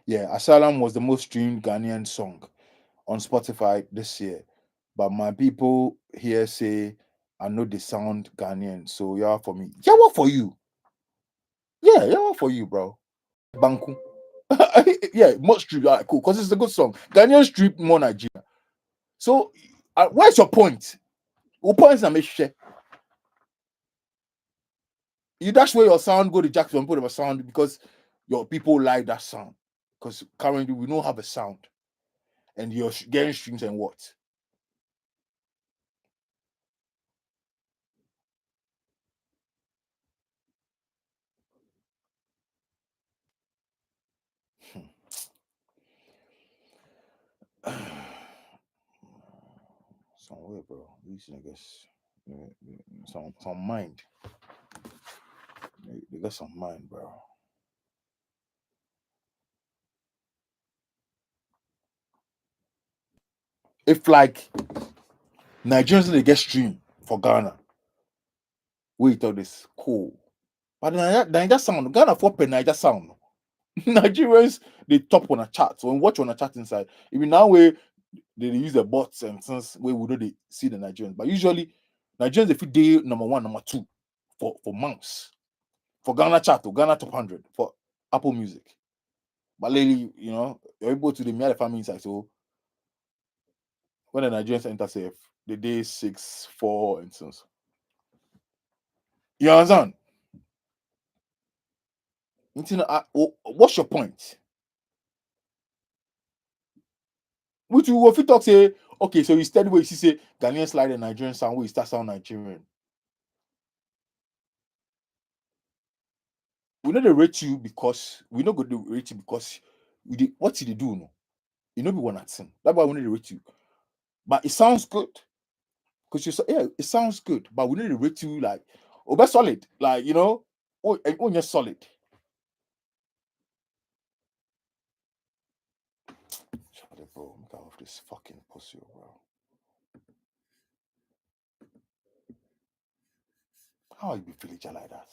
Yeah, Asylum was the most streamed Ghanaian song on Spotify this year. But my people here say I know they sound Ghanaian, so yeah for me. Yeah, what for you? Yeah, what for you, bro? Banku. Yeah, most streamed. All right, cool. Because it's a good song. Ghanaian streamed more Nigeria. So where's your point? Who points and make sure you dash where your sound go to Jackson put up a sound because your people like that sound. Because currently we don't have a sound, and you're getting streams and what? Somewhere, bro. These niggas, some mind. They got some mind, bro. If like Nigerians they get stream for Ghana, we thought this cool. But Niger sound, Ghana for pen Niger sound. Nigerians they top on a chart. So when watch on a chart inside, even now we they use the bots and since we would know they see the Nigerians. But usually Nigerians if day number one, number two for months. For Ghana chart to Ghana top 100 for Apple Music. But lately, you're able to the media family inside. So when the Nigerians enter safe, the day 6, 4 instance. You understand? What's your point? Which you if you talk say, okay, so you steady where you see say Ghanaian slide and Nigerian sound where you start sound Nigerian. We know they rate you because we not going to rate you because what did they do? No, you know, be one at sing. That's why we need to rate you. But it sounds good because you say, yeah, it sounds good. But we need to rate you like, oh, that's solid. Like when you're solid. Shut up, bro. Make out of this fucking pussy, bro. How you be villager like that?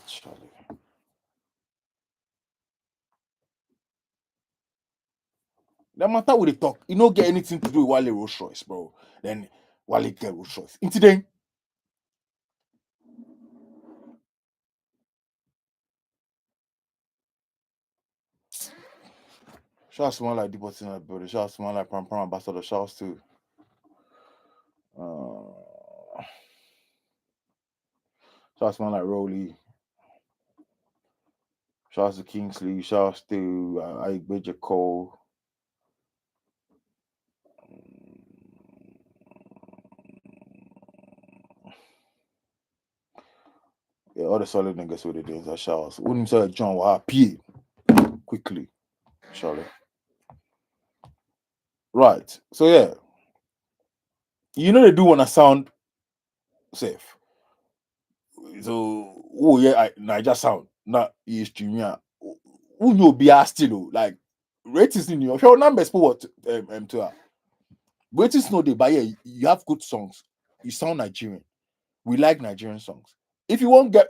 Charlie. The matter with the talk, you don't get anything to do with Wale Rolls Royce, bro. Then Wale get Rolls Royce. Into then, shouts to one like Deep in that building. Shouts to one like Pram Pram Ambassador. Shouts to uh, shouts to one like Rolly. Shouts to Kingsley. Shouts to Ike Bridger Cole. Yeah, all the solid niggas with the days are shouts. Wouldn't say John will pee quickly, Charlie. Right. So yeah, they do want to sound safe. So yeah, Niger sound not Nigeria. Who you be still like ratings in your show numbers for what to her. Ratings no day, but yeah, you have good songs. You sound Nigerian. We like Nigerian songs. If you want get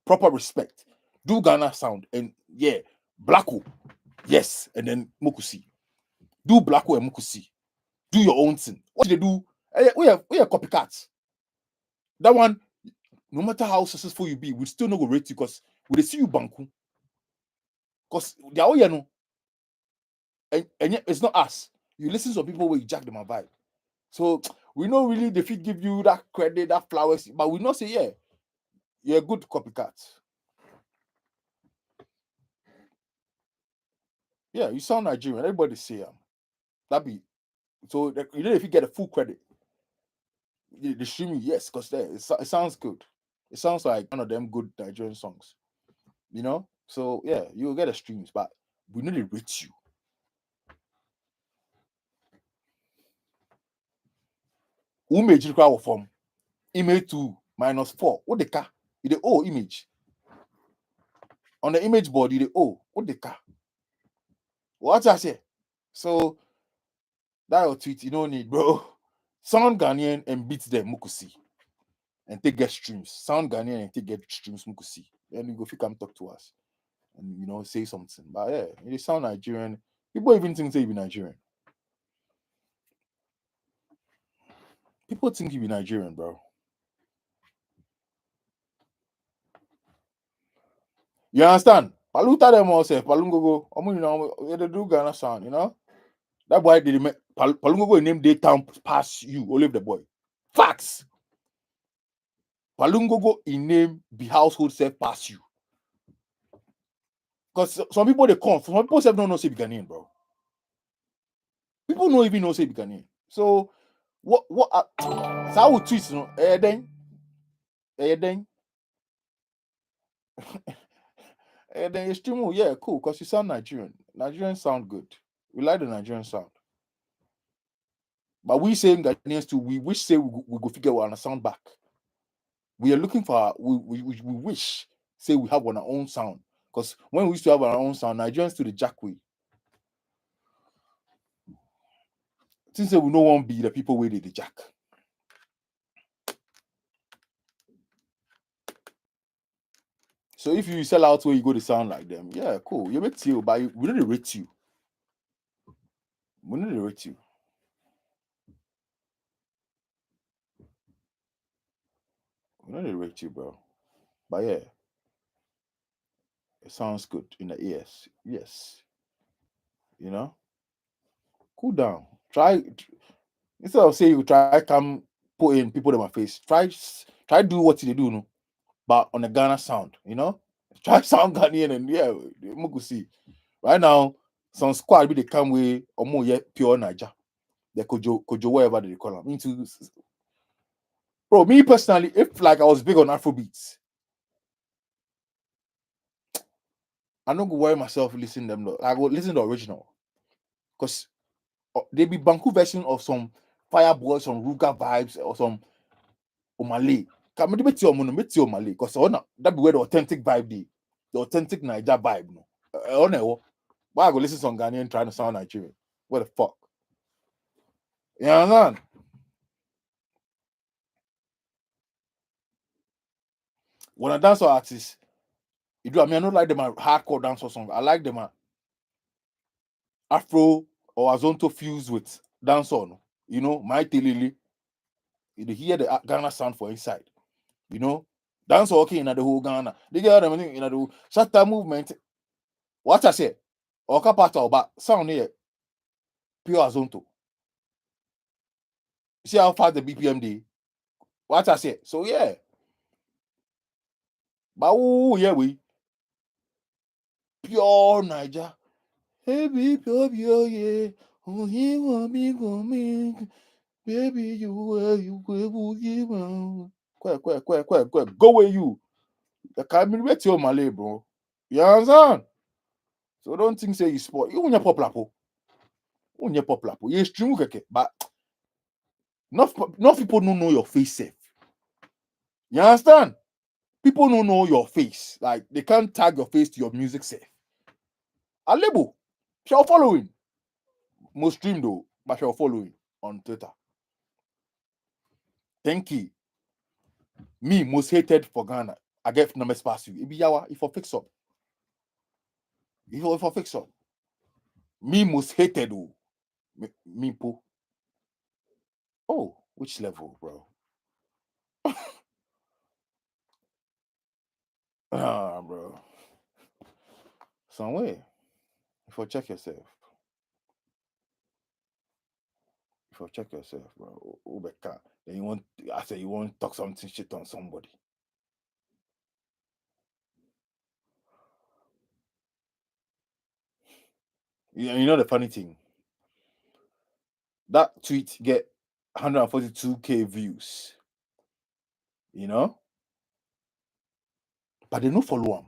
proper respect, do Ghana sound and yeah, Blacko, yes, and then Mukusi. Do Blacko and Mukusi. Do your own thing. What they do? We are copycats. That one, no matter how successful you be, we still not go rate you because we see you banku. Because they are all you know. And yet it's not us. You listen to people where you jack them a vibe. So we know really the fit give you that credit, that flowers, but we not say, yeah, you're a good copycat. Yeah, you sound Nigerian. Everybody say that be so if you get a full credit, the streaming, yes, because it sounds good. It sounds like one of them good Nigerian songs. So yeah, you'll get the streams, but we need to rate you. Image require from image to -4. What the car? The O image. On the image board, the O. What the car? What I say? So that your tweet, you don't need, bro. Sound Ghanaian and beat them Mukusi. And take get streams. Sound Ghanaian and take get streams Mukusi. Then you go if you come talk to us. and say something. But yeah, you sound Nigerian. People even think say you be Nigerian. People think you be Nigerian, bro. You understand? Paluta them all say Palungogo. They do Ghana sound, That boy did Palungogo name day town pass you, only the boy. Facts. Palungogo in name be household self pass you. Because some people they come, some people self don't know say be Ghanaian, bro. People don't even know say be Ghanaian. So what so I would tweet, then it's true. Yeah, cool. Because you sound Nigerian. Nigerians sound good. We like the Nigerian sound. But we saying Ghanaians too, we wish say we go figure out a sound back. We are looking for we wish say we have our own sound. Because when we used to have our own sound, Nigerians to the jack way. Since we no one be the people where they the jack. So if you sell out where you go to sound like them, yeah, cool. You make you, but we need to rate you. We need to rate you. We need to rate you, bro. But yeah, it sounds good in the ears. Yes. Cool down. Try instead of saying you try come put in people in my face. Try do what they do, no? But on the Ghana sound, Try sound Ghanaian and yeah, we could see. Right now, some squad they come with or more yet pure Niger. The Kojo, whatever they call them. Into bro, me personally, if like I was big on Afrobeats, I don't go worry myself listening them though. I go listen to the original. Because they be Banku version of some Fireboy, some Ruga vibes, or some Omale. Can me bet you Omale, because that be where the authentic vibe be. The authentic Niger vibe, no. Why I go listen to some Ghanaian trying to sound Nigerian? What the fuck? You understand? When I dance for artists, I don't like them a hardcore dancehall song. I like them a Afro or Azonto fused with dancehall. No? My telele. You hear the Ghana sound for inside. Dance okay in the whole Ghana. They get them in the whole shatter movement. What I say? Or kapata but sound here pure Azonto. See how fast the BPM dey. What I say? So yeah. But yeah, we pure Niger. Hey, pure, yeah. Oh, he want me, go me. Baby, you quick. Go where you. The camera wait your Malay, bro. You understand? So don't think say you sport. You want pop lapo. You pop lapo. You stream keke. But not people don't know your face safe. You understand? People don't know your face. Like they can't tag your face to your music safe. A label. Share following. Most stream though, but share following on Twitter. Thank you. Me most hated for Ghana. I get numbers pass you. It be yawa if I fix up. If I fix up. Me most hated oh. Me po. Oh, which level, bro? Bro. Some way. If I check yourself. If I check yourself, bro. Ubeka. Then I say you want to talk something shit on somebody. You know the funny thing? That tweet get 142k views. But they no follow him.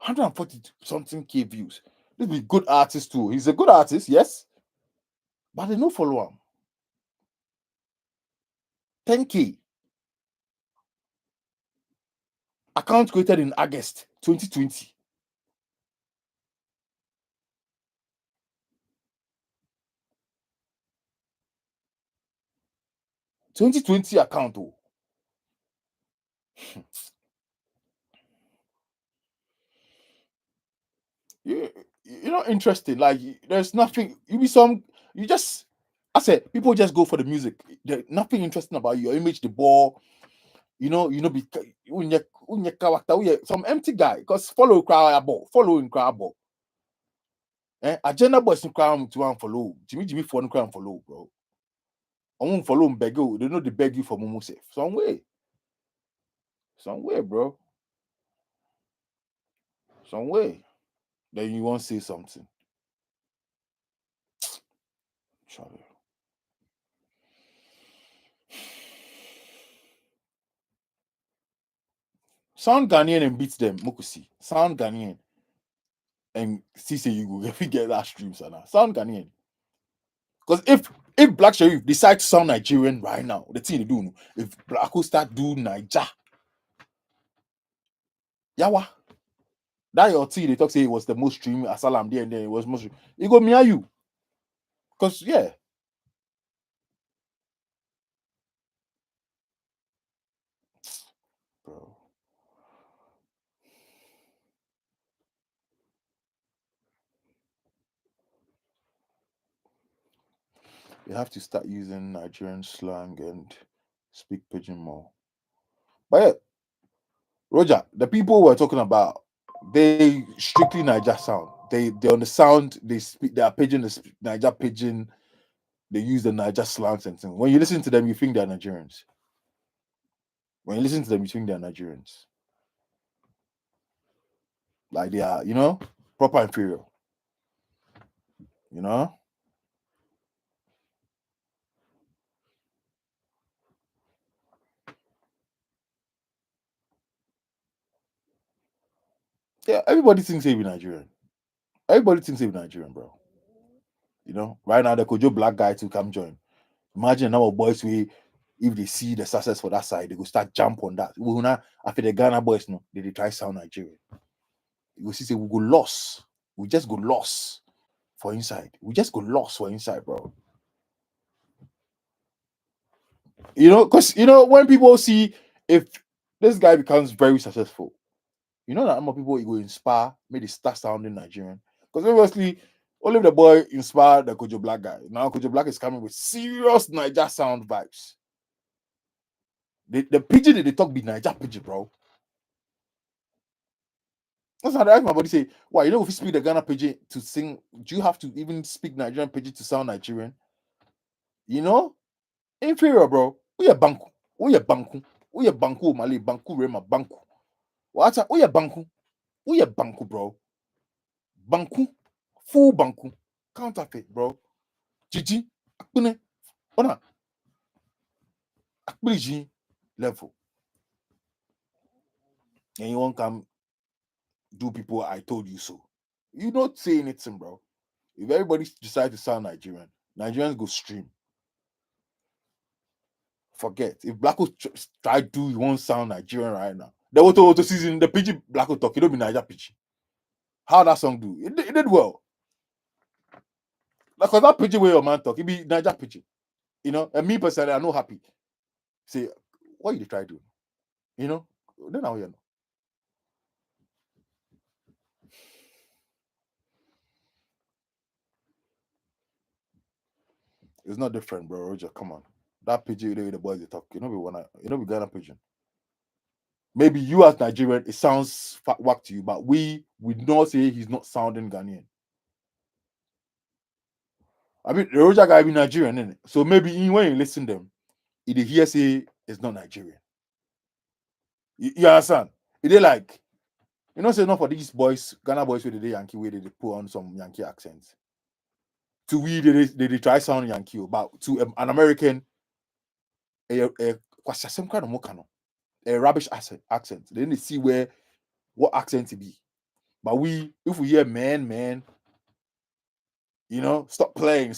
140 something k views. This be good artist too. He's a good artist, yes. But they no follow him. 10k. Account created in August 2020. Account. Oh. you're not interested. Like there's nothing. You just. I said people just go for the music. There's nothing interesting about your image, the ball. Be unye character. Some empty guy. Because following crowd ball. Agenda boys in crowd to unfollow. Jimmy for crowd follow, bro. I won't follow him beg you. They know they beg you for Momo safe. Some way, bro. Some way. Then you won't say something. Charlie. Sound Ghanaian and beats them, Mokusi. Sound Ghanaian and see say you go get that streams and sound Ghanaian. Because if Black Sheriff decide to sound Nigerian right now, the thing they do, if Blacko start doing Niger, Yawa, that your thing they talk say it was the most stream Asalam there and then it was most. It go me you. Because yeah. Bro. You have to start using Nigerian slang and speak pidgin more. But yeah, Roger, the people we're talking about, they strictly Niger sound. They on the sound, they speak they are pidgin, the Niger pidgin, they use the Niger slangs and things. When you listen to them, you think they're Nigerians. When you listen to them, you think they're Nigerians. Like they are, proper imperial. You know? Yeah, everybody thinks they be Nigerian. Everybody thinks they be Nigerian, bro. Right now the Kojo black guy to come join. Imagine a number of boys if they see the success for that side, they go start jump on that. We will not after the Ghana boys they try sound Nigerian. You will see say we go lost. We just go lost for inside. We just go lost for inside, bro. Because when people see if this guy becomes very successful, that more people go inspire, maybe start sounding Nigerian. Because obviously, only the boy inspired the Kojo Black guy. Now Kojo Black is coming with serious Niger sound vibes. The pidgin that they talk be Niger pidgin, bro. That's how I ask my body say, why if you speak the Ghana pidgin to sing, do you have to even speak Nigerian pidgin to sound Nigerian? Inferior, bro. Uye banku. Uye banku. Uye banku Mali. Banku Rema. Banku. What's Uye banku. Uye banku, bro. Banku. Full banku. Counterfeit, bro. Gigi. Akpune. Ona. Akpiliji level. And you won't come do people I told you so. You don't say anything, bro. If everybody decides to sound Nigerian, Nigerians go stream. Forget. If Blacko try do you won't sound Nigerian right now. The auto season, the PG Blacko talk, it don't be Niger PG. How that song do? It did well. Because that PG way your man talk, it be Niger PG. And me personally, I'm not happy. Say, what you try do? Then I know. It's not different, bro. Roger, come on. That PG the way the boys they talk, be Ghana pigeon. Maybe you as Nigerian, it sounds whack to you, but we not say he's not sounding Ghanaian. I mean, the Roger guy be Nigerian, innit? So maybe when you listen to them, it hear say it's not Nigerian. You understand? It they like, say not for these boys, Ghana boys with the Yankee way they put on some Yankee accents. To we they try sound Yankee, but to an American, some kind of mokano, a rubbish accent. Then they see what accent to be. But if we hear man, stop playing,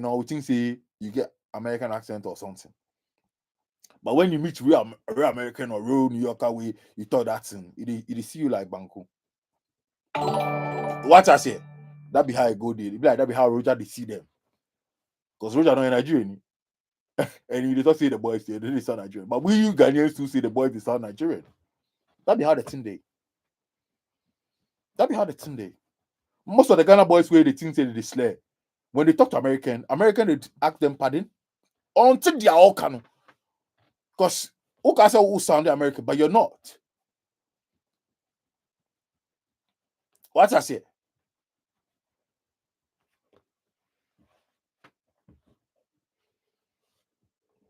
or we think say you get American accent or something. But when you meet real American or real New Yorker, you thought that's him. It see you like Banku. What I say, that be how I go there. It be like that be how Roger they see them. Because Roger not in Nigerian. And you don't say the boys they sound Nigerian. But we you Ghanaians too say the boys they sound Nigerian. That be how the thing they. That be how the thing they. most of the Ghana boys where they think they slay. When they talk to American they ask them pardon until they are all canon. Because who can say who sound American, but you're not. What I say?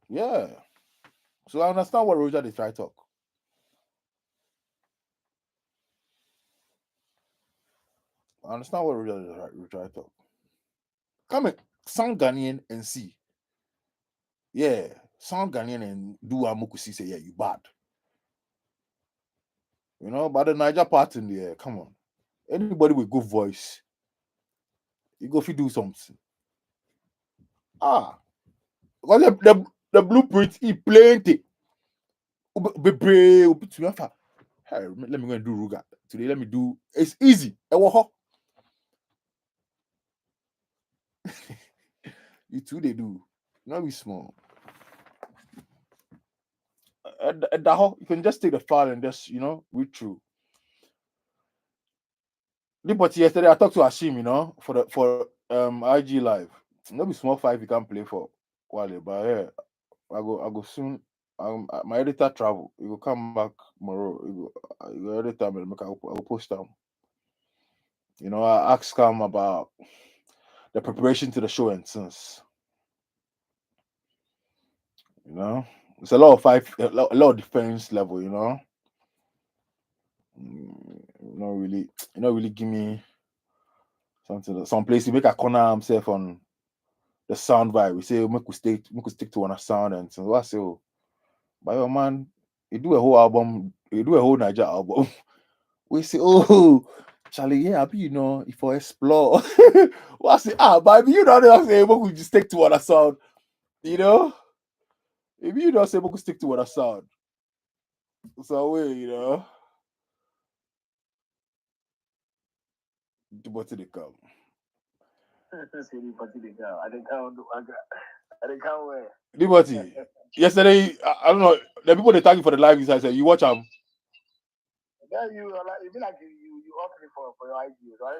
Yeah. So I understand what Roger they try to talk. I understand what Roger they try to talk. Come and sound Ghanaian and see. Yeah. Sound Ghanaian and do what Mukusi say, yeah, you bad. You know, but the Niger part in the air, come on. Anybody with good voice, you go if you do something. Because the blueprint is plenty. Hey, let me go and do Ruga. Today, let me do it's easy. You too, they do. Not be small. You can just take the file and just, read through. But yesterday I talked to Hashim, for IG Live. Not be small 5 you can play for Wale, but yeah, I go soon. My editor travel. He will come back tomorrow. He go edit time and I will post them. I asked him about the preparation to the show and since. It's a lot of defense level. Really give me something. Some place he make a corner himself on the sound vibe. We say we could stick to one sound and so I say, oh, but your man, you do a whole album, you do a whole Niger album. We say, oh, Charlie, yeah, but if I explore, I say, but if you don't say we could just stick to one sound, if you don't say we could stick to one sound, so but they come. Liberty. Yesterday, I don't know. The people they thank you for the live. I said, you watch them. Yeah, you be like you offer for your IG,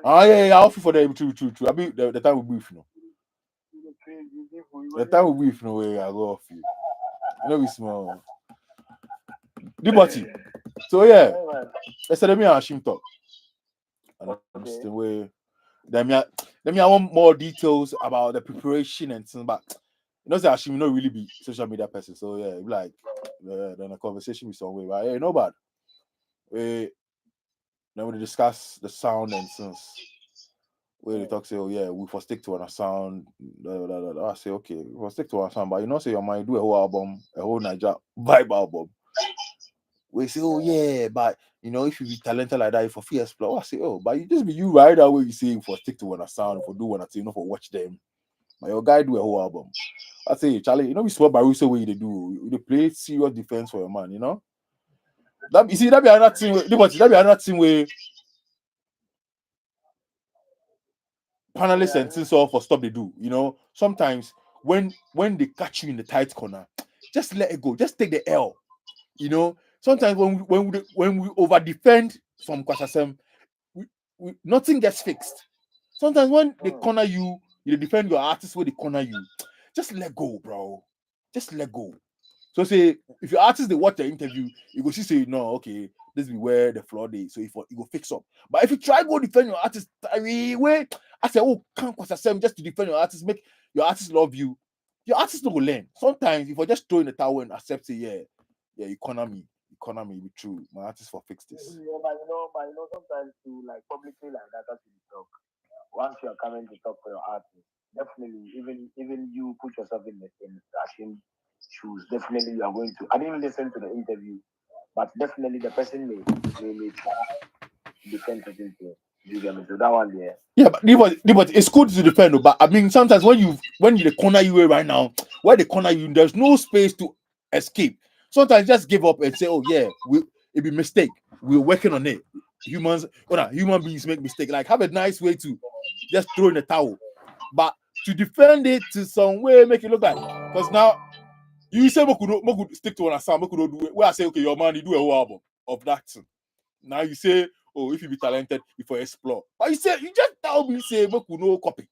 right? Yeah, I offer for them. True. I mean, the time we brief, The time we brief, no way. I go off you. We small. Liberty. So yeah, yesterday me and Hashim talk. Okay. The way. Then I want more details about the preparation and things, but Hashim not really be social media person. So yeah, like then a conversation with some way, but hey, no bad. Then we discuss the sound and things. Where they talk say, oh yeah, we for stick to our sound. I say, okay, we for stick to our sound, but say your mind do a whole album, a whole Niger vibe album. We say, oh yeah, but if you be talented like that, if for free explore, I say, oh, but you just be you right that way. You say for stick to our sound, for do one thing, for watch them. But your guy do a whole album. I say, Charlie, we small Baruso way they do. They play serious defense for your man, That be another thing. That be another thing where panelists and things all for stuff they do. Sometimes when they catch you in the tight corner, just let it go. Just take the L. Sometimes when we over defend some Kwasasem, nothing gets fixed. Sometimes when they corner you, you defend your artist where they corner you. Just let go, bro. Just let go. So say if your artist they watch the interview, you go see say no, okay, this be where the flaw is. So if you go fix up. But if you try go defend your artist, I say, oh, can't just to defend your artist, make your artist love you. Your artist no go learn. Sometimes if you just throw in the towel and accept it, economy be true. My artist for fix this. Yeah, but sometimes to like publicly like that you talk. Once you are coming to talk for your artist, definitely even you put yourself in Hashim shoes. Definitely you are going to. I didn't listen to the interview, but definitely the person may try to defend certain things. You get me? So that one there. Yeah, but it's good to defend. But I mean, sometimes when you corner you right now, where they corner you, there's no space to escape. Sometimes just give up and say, oh yeah, it be mistake. We're working on it. Human beings make mistake. Like have a nice way to just throw in the towel. But to defend it to some way, make it look like because now you say we could stick to one sound, we could do it. Where I say, okay, your man, you do a whole album of that thing. Now you say, oh, if you be talented, if you explore. But you just tell me, say, but you no copy.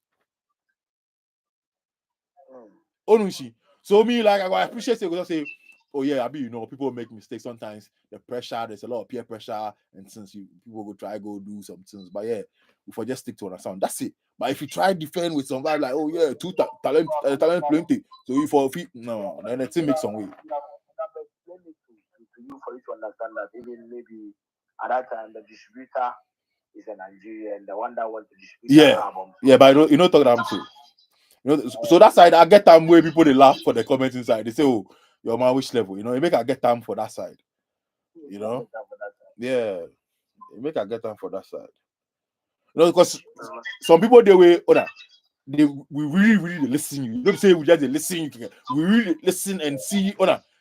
Onushi. So me, like, I appreciate it because I say, oh yeah, I be, you know, people make mistakes sometimes. The pressure, there's a lot of peer pressure, and since people go try go do some things, but yeah, if I just stick to an sound, that's it. But if you try defend with some vibe like, oh yeah, talent plenty, so if for feet, no, then the thing makes some way. Explain it to you for you to understand that even maybe at that time the distributor is a Nigerian, the one that wants to distribute the album. Yeah, but you know, talk that too. You know, so that side, I get time where people they laugh for the comments inside. They say, "Oh, your man, which level?" You know, it make I get time for that side. You know, yeah, it make I get time for that side. You know, because some people they way, we really listen you. You don't say we just listen you. We really listen and see,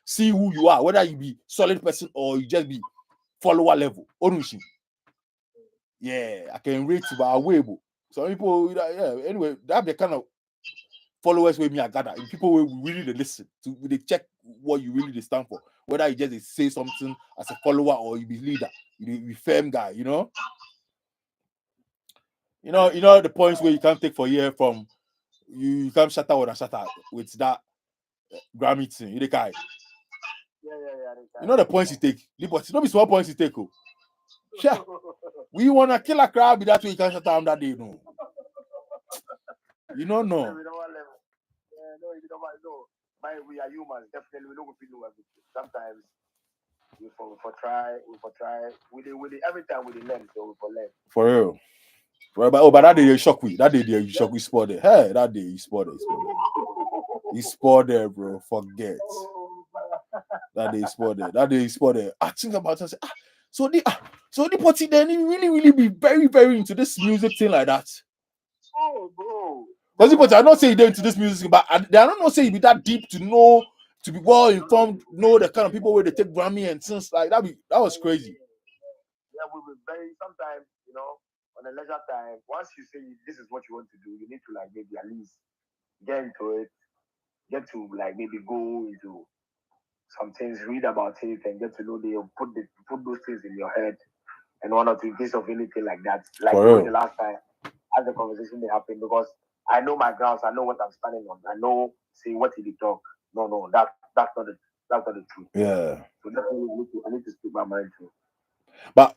see who you are, whether you be solid person or you just be follower level. Yeah, I can rate you by a way, but some people, yeah. Anyway, that the kind of followers with me I gather. People will really listen to, they check what you really stand for. Whether you just say something as a follower or you be leader, you be firm guy. You know the points where you can't take for year from you can't shut out and shut out with that Grammy thing. You the guy. Yeah. You know the points you take. But not be small points you take. Oh. Yeah. We wanna kill a crowd, be that way you can't shut down that day, no. You don't know. No, you don't know. We are humans, definitely we don't know everything. Sometimes we for try, we every time we learn, so we for learn. For real. But that day you shock we. That day you shock we spot it. Hey, that day you spot it. You spot there, bro. Forget. That day you spot it. That day you spot it. I think about it. So the party then he really be very, very into this music thing like that. Oh, bro. Because the party, I don't say they're into this music, but I don't know say you be that deep to know, to be well informed, know the kind of people where they take Grammy and things like that. That was crazy. Yeah, we will very sometimes, on a leisure time. Once you say this is what you want to do, you need to like maybe at least get into it, get to like maybe go into some things, read about it, and get to know put those things in your head, and one or two in case of anything like that. Like the last time, as the conversation they happened, because I know my grounds, I know what I'm standing on, I know say what did he talk. No, that's not the truth. Yeah. So definitely I need to speak my mind too. But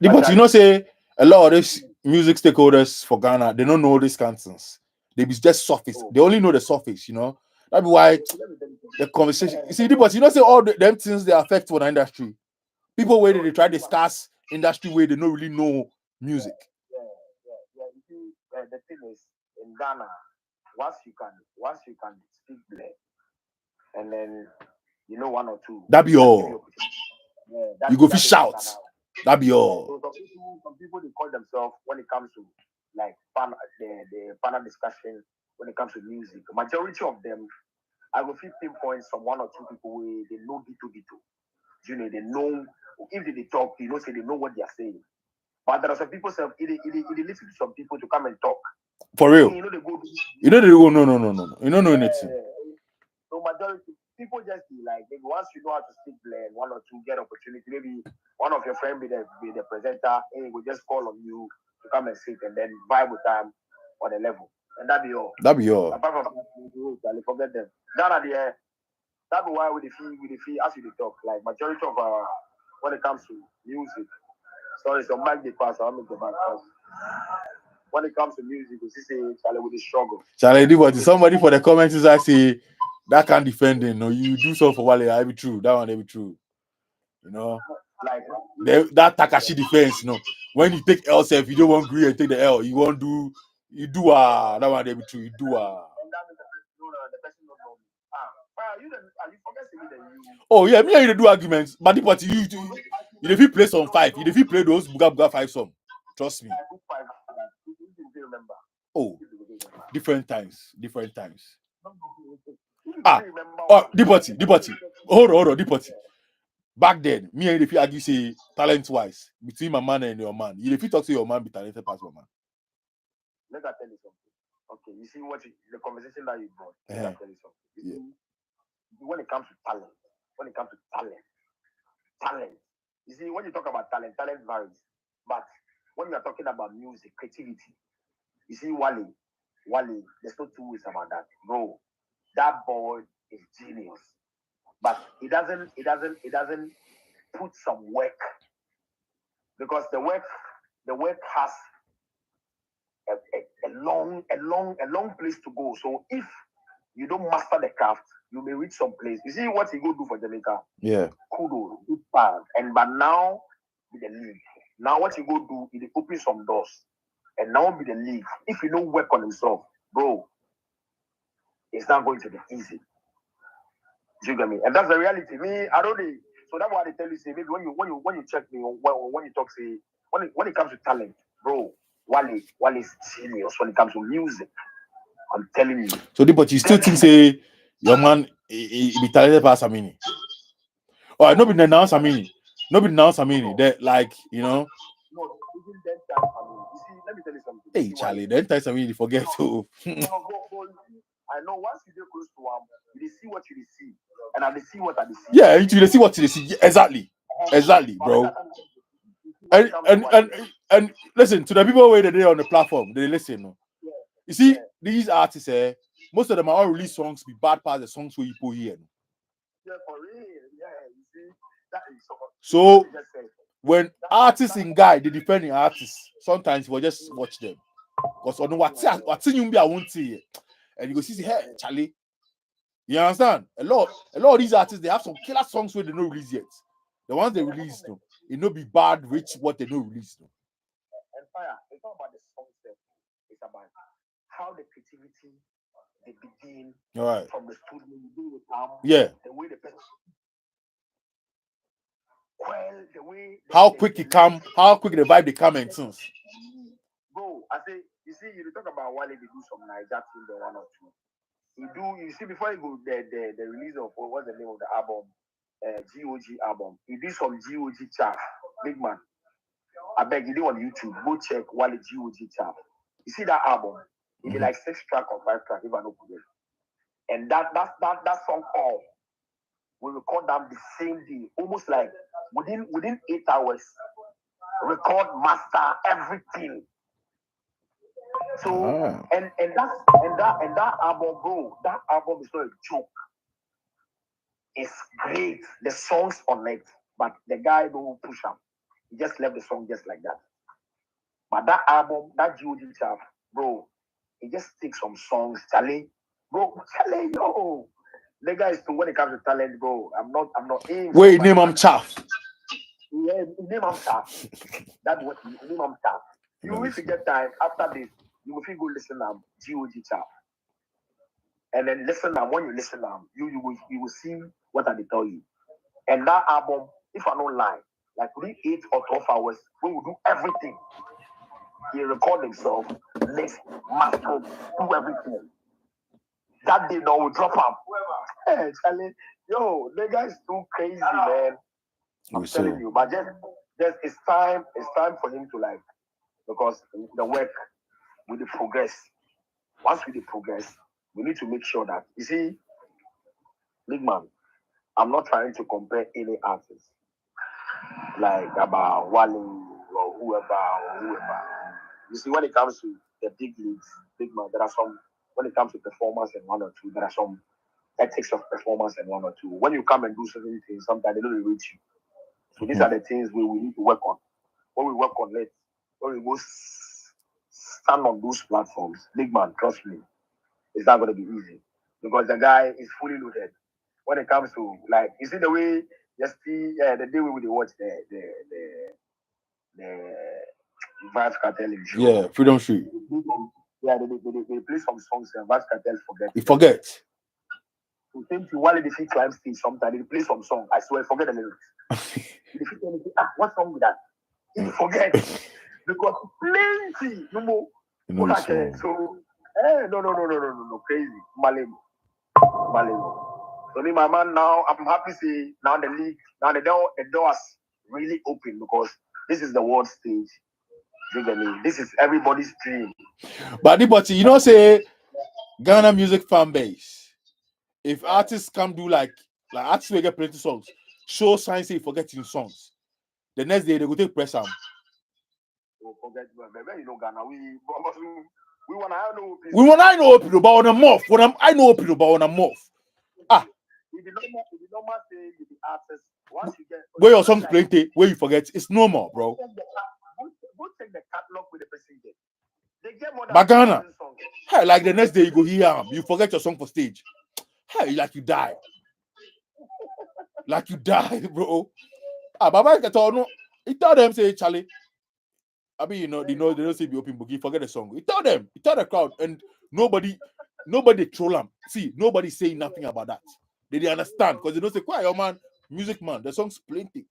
say a lot of these music stakeholders for Ghana, they don't know these concerns. They be just surface. They only know the surface, That's why the conversation. You see, but say all them things they affect for the industry. People where they try to discuss industry where they don't really know music. Yeah. You see, the thing is in Ghana, once you can speak black, and then one or two. That be all. You go fish shout. That be all. So some people they call themselves when it comes to like the panel discussion when it comes to music. Majority of them, I will 15 points from one or two people where they know Gito. They know if they talk, say they know what they are saying. But there are some people say they listen to some people to come and talk. For real. They go. They go no. You don't know anything. So majority people just be like, maybe once you know how to speak blend, one or two get opportunity, maybe one of your friends be the presenter, and he will just call on you to come and sit and then vibe with them on a level. And that be all. Apart from that, forget them. That be why we feel as we talk. Like majority of when it comes to music. Sorry, so back the pass, I'll make the back pass. When it comes to music, we see Charlie with the struggle. Charlie, what somebody for the comments is I say that can't defend it. No, you do so for Wale, I be true. That one they be true. Like that Takashi defense, when you take L self, you don't want agree and take the L. You want do that one they be true. You do And that means the person don't know me. You forget that you. Oh yeah, me and you do arguments, but you if you play some 5, if you play those buga 5 song, trust me. Remember. Oh, different times. Dipati. Hold on, Dipati. Back then, me and if you argue say talent wise between my man and your man, if you talk to your man be talented past my man. Let me tell you something. Okay, you see the conversation that you brought. Let me tell you something. When it comes to talent, you see when you talk about talent varies. But when you are talking about music, creativity, you see Wale, there's no two ways about that, bro. That boy is genius, but he doesn't put some work, because the work has a long place to go. So if you don't master the craft, you may reach some place. You see what he go do for Jamaica? Yeah. Kudos, good part. And but now with the league. Now what he go do, he open some doors. And now with the league, if you don't work on himself, bro, it's not going to be easy. Do you get me? And that's the reality. Me, I don't know. So that's why they tell you, say, maybe when you check me, when you talk, say, when it comes to talent, bro, Wale is genius when it comes to music. I'm telling you. So, but you still think, say, your man, he be talented past Amini? Oh, no, be announced Amini. No, be announced Amini. That, like, you know. No, even then time, I mean, you see, let me tell you something. Hey, Charlie, then time Amini, forget to. I know once you get close to him, you see what you see, and I see what I see. Yeah, you see what you see. Exactly, bro. And listen to the people where they're on the platform. They listen. No? Yeah. You see, these artists, most of them are all release songs be bad parts of the songs where you put here. No? Yeah, for real. Yeah, you see, that is so when artists in guy they defend the artists, sometimes we'll just watch them. Because on what's in you be I won't see it. And you go see, hey, Charlie. You understand? A lot of these artists, they have some killer songs where they don't release yet. The ones they release, no, it no be bad, rich, what they don't release. No. And fire, it's not about the song itself. It's about how the creativity they begin from the studio, you do with the way the person the way how quick it come, how quick the vibe they come and since. Bro, I say, you see, you talk about Wale, they do some Niger thing, the one or two. You see, before you go the release of what's the name of the album, GOG album, he did some GOG chat, big man. I beg you, do on YouTube, go check Wale GOG chat. You see that album? It be like 6 track or 5 track, if I don't forget. And that song all we record them the same day, almost like within 8 hours. Record, master, everything. So and that album, bro, that album is not a joke. It's great. The songs on it, but the guy don't push up. He just left the song just like that. But that album, that GOG stuff, bro, he just takes some songs, Charlie. Bro, Charlie, yo. The guy is too, when it comes to talent, bro. I'm not in. Wait, name him Chaff. Yeah, name him Chaff. That's what name him Chaff. You will get time after this. You will go listen to GOG Chaff. And then listen now. When you listen now, you will see what I tell you. And that album, if I don't lie, like within 8 or 12 hours, we will do everything. He record himself, mix, master, do everything. That day now we drop him. Hey, Charlie, yo, the guy's too crazy, man. I'm telling you, but just it's time for him to like, because the work with the progress. Once we progress, we need to make sure that, you see, big man, I'm not trying to compare any artist like about Wale or whoever. You see, when it comes to the big leagues, big man, there are some, when it comes to performance and one or two, there are some ethics of performance and one or two. When you come and do certain things, sometimes they don't reach you. So these are the things we need to work on. When we work on it, when we go stand on those platforms, big man, trust me, it's not going to be easy because the guy is fully loaded. When it comes to, like, you see the way the day we watch the Vibes Cartel show. Yeah, Freedom Street. Yeah, they play some songs and Vibes Cartel forget. He forget. So same thing while they climb stage, sometimes they play some song. I swear, forget the lyrics. If you tell me, what song with that? He forget because plenty, no more. Okay, so no, crazy, Malemo. So my man, now I'm happy to see now the league, now the doors really open because this is the world stage. This is everybody's dream. But you know, say Ghana music fan base. If artists come do like artists will get plenty songs, show signs say forgetting songs. The next day they go take press Oh, forget maybe you know Ghana. We want to know. We want I know people, but on a muff. I know people, but on a muff. Ah. If you normal say you the artist, once you get where your songs plenty, where you forget, it's normal, bro. Go check the catalog with the person. They get more than Bagana. songs. Hey, like the next day you go hear you forget your song for stage. Hey, like you die. Like you die, bro. Ah, Baba no. He tell them say Charlie. I mean, you know, they don't say be open book. You forget the song. He tell them, he tell the crowd, and nobody troll them. See, nobody saying nothing about that. They understand because they don't say, "Quiet, your man, music man." The song's plenty.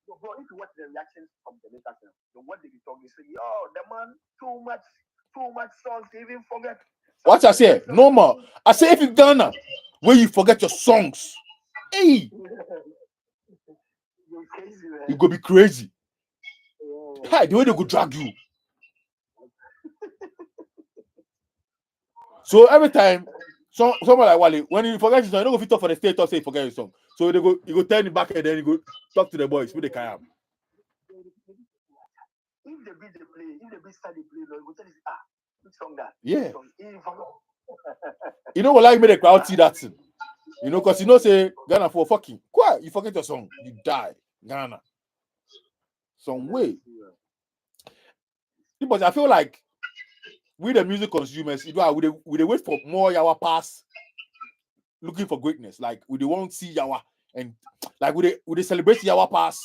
Bro, if you watch the reactions from the later, what they be talking, say, "Oh, the man too much songs, they even forget." What I say? Normal. I say if you Ghana, where you forget your songs, hey, you go be crazy. Hey, the way they go drag you. So every time, someone like Wale, when you forget your song, you don't go fit talk for the state or say you forget your song. So you go turn it back and then you go talk to the boys with the kayam. If the beat they play, if the beat start they play, you go tell you, which song that? Yeah. You know what like make the crowd see that thing? You know, because you know say Ghana for fucking quiet, you forget your song, you die. Ghana. Some way. But I feel like we the music consumers, we they wait for more Yawa pass looking for greatness. Like we won't see Yawa and like we they celebrate Yawa pass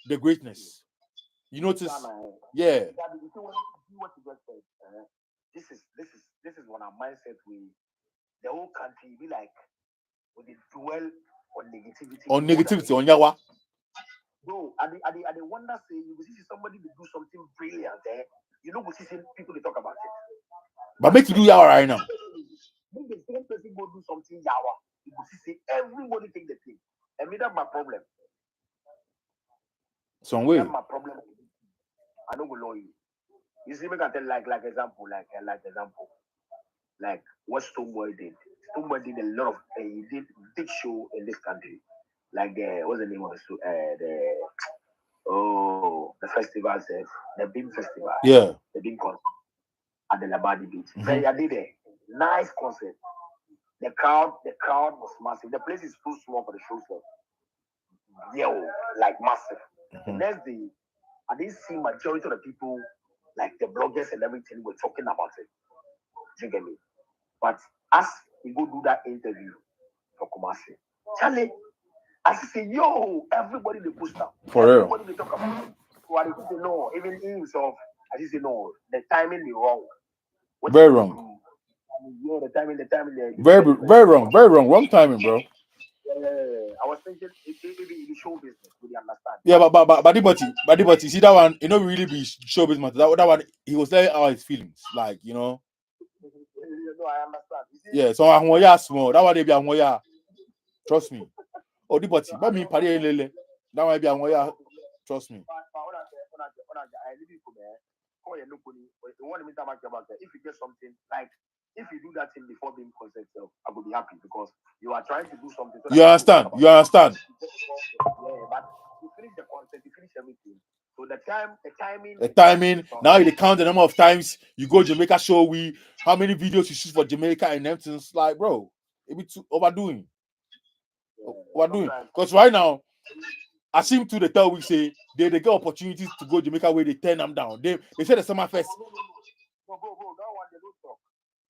the greatness. You notice? Yeah. What you just said, this is one of mindset we the whole country be like when they dwell on negativity. On Yawa. Bro, I wonder say you will see somebody to do something brilliant there. You know, we see people to talk about it. But make you do Yawa right now. When the same person go do something Yawa, you will see everybody take the thing. And me that's my problem. Some way. That's my problem. I don't go know you. You see, me can tell like example, like what Stoneboy did. Stoneboy did a lot of he did big show in this country. Like what's the name of the festival itself, the Beam Festival. Yeah. The Beam concert at the Labadi Beach. Mm-hmm. I did a nice concert. The crowd was massive. The place is too small for the show floor. Yeah, like massive. Mm-hmm. The next day, I didn't see majority of the people, like the bloggers and everything, were talking about it. You get me? But as we go do that interview for Kumasi, Charlie, as he say, yo, everybody they push down. For real. Everybody they talk about it. What he say, no, even he himself, as he say, no, the timing is wrong. What very wrong. Yeah, the timing. Very wrong. Very wrong. Wrong timing, bro. Yeah. I was thinking maybe in show business, we understand. Yeah, but you see that one, it not really be show business. That one, he was telling out his feelings, like you know. No, I understand. Yeah, so I'm small. That one they be I'm trust me. Oh, the body, but me pari lele. That one be I'm trust me. If you get something like if you do that thing before being concert, I will be happy because you are trying to do something. So you understand? You understand? Yeah, but you finish the concert, you finish everything. So the timing. Now you count the number of times you go Jamaica show. How many videos you shoot for Jamaica and everything. Like, bro, it be too overdoing. Yeah, overdoing. Because right now, I seem to the tell we say they get opportunities to go Jamaica where they turn them down. They say the summer fest. Bro, that one they don't talk.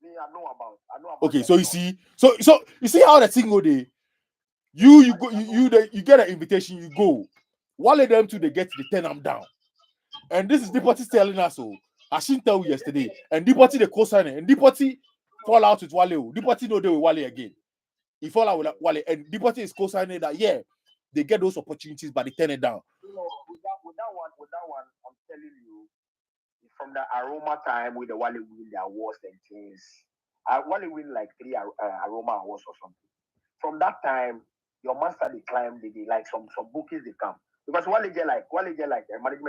Me, I know about. Okay, so you see, so you see how the thing go there. You get an invitation, you go. One of them too, they turn them down. And this is Dipoti telling us so. I shouldn't tell you yesterday. And Dipoti the co-signer. And Dipoti fall out with Wale. Dipoti know they with Wale again. He fall out with Wale. And Dipoti is co-signing that yeah, they get those opportunities, but they turn it down. You know, with that one, I'm telling you, from the Aroma time with the Wale win the awards and things. Wale win like 3 Aroma awards or something. From that time, your master they climb, they like some bookings they come. Because Wale get like a management